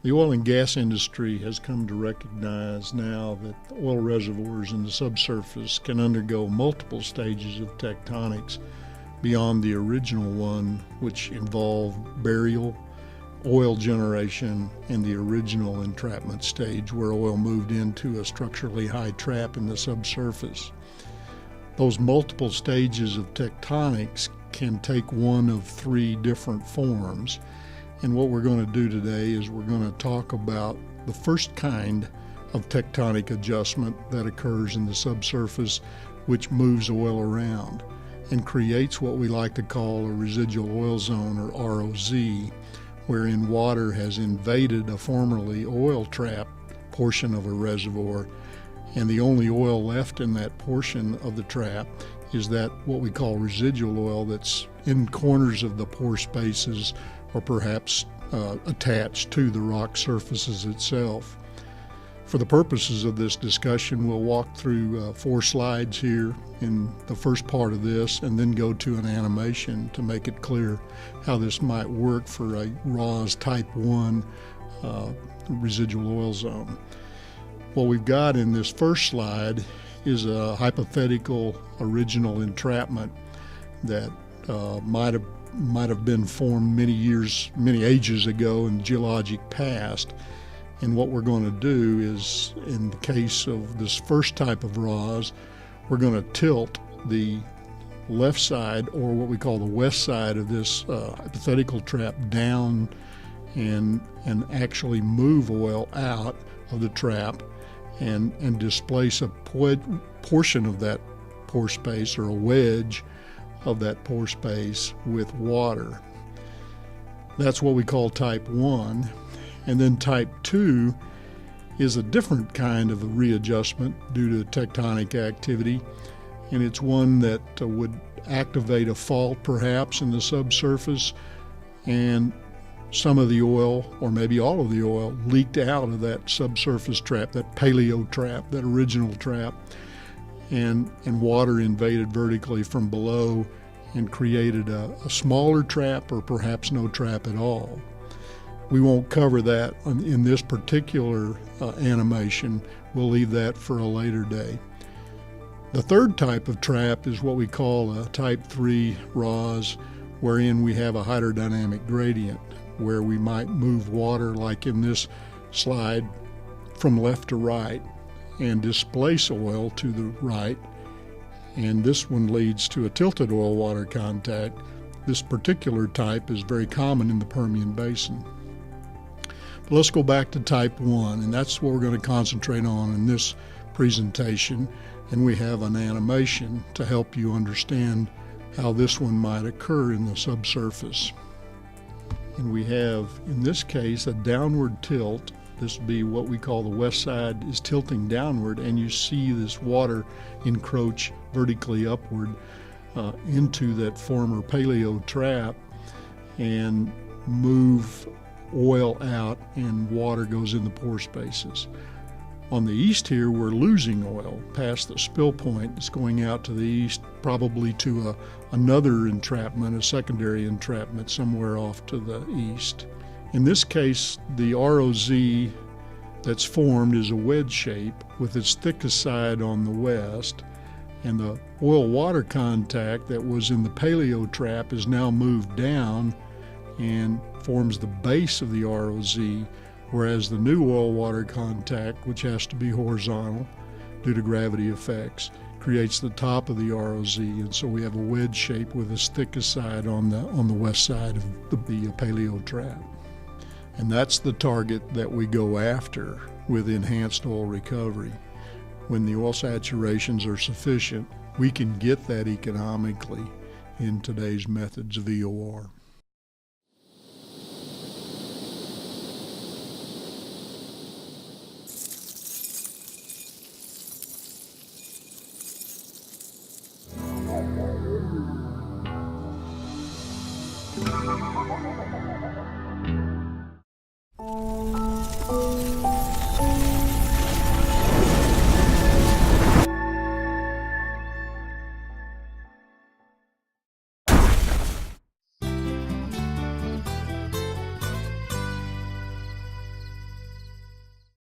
The oil and gas industry has come to recognize now that oil reservoirs in the subsurface can undergo multiple stages of tectonics beyond the original one, which involved burial, oil generation, and the original entrapment stage where oil moved into a structurally high trap in the subsurface. Those multiple stages of tectonics can take one of three different forms. And what we're going to do today is we're going to talk about the first kind of tectonic adjustment that occurs in the subsurface, which moves oil around and creates what we like to call a residual oil zone, or ROZ, wherein water has invaded a formerly oil trap portion of a reservoir, and the only oil left in that portion of the trap is that what we call residual oil that's in corners of the pore spaces or perhaps attached to the rock surfaces itself. For the purposes of this discussion, we'll walk through 4 slides here in the first part of this and then go to an animation to make it clear how this might work for a ROZ Type 1 residual oil zone. What we've got in this first slide is a hypothetical original entrapment that might have been formed many ages ago in the geologic past. And what we're going to do is, in the case of this first type of ROZ, we're going to tilt the left side, or what we call the west side of this hypothetical trap, down and actually move oil out of the trap and displace a portion of that pore space, or a wedge of that pore space, with water. That's what we call Type 1. And then Type 2 is a different kind of a readjustment due to tectonic activity, and it's one that would activate a fault perhaps in the subsurface, and some of the oil, or maybe all of the oil, leaked out of that subsurface trap, that paleo trap, that original trap, and water invaded vertically from below and created a smaller trap, or perhaps no trap at all. We won't cover that in this particular animation. We'll leave that for a later day. The third type of trap is what we call a Type 3 ROZ, wherein we have a hydrodynamic gradient, where we might move water, like in this slide, from left to right and displace oil to the right. And this one leads to a tilted oil-water contact. This particular type is very common in the Permian Basin. But let's go back to Type 1, and that's what we're going to concentrate on in this presentation. And we have an animation to help you understand how this one might occur in the subsurface. And we have, in this case, a downward tilt. This would be what we call the west side is tilting downward, and you see this water encroach vertically upward into that former paleo trap and move oil out, and water goes in the pore spaces. On the east here, we're losing oil past the spill point. It's going out to the east, probably to another entrapment, a secondary entrapment somewhere off to the east. In this case, the ROZ that's formed is a wedge shape with its thickest side on the west, and the oil-water contact that was in the paleo trap is now moved down and forms the base of the ROZ, whereas the new oil-water contact, which has to be horizontal due to gravity effects, creates the top of the ROZ, and so we have a wedge shape with its thickest side on the west side of the paleo trap. And that's the target that we go after with enhanced oil recovery. When the oil saturations are sufficient, we can get that economically in today's methods of EOR.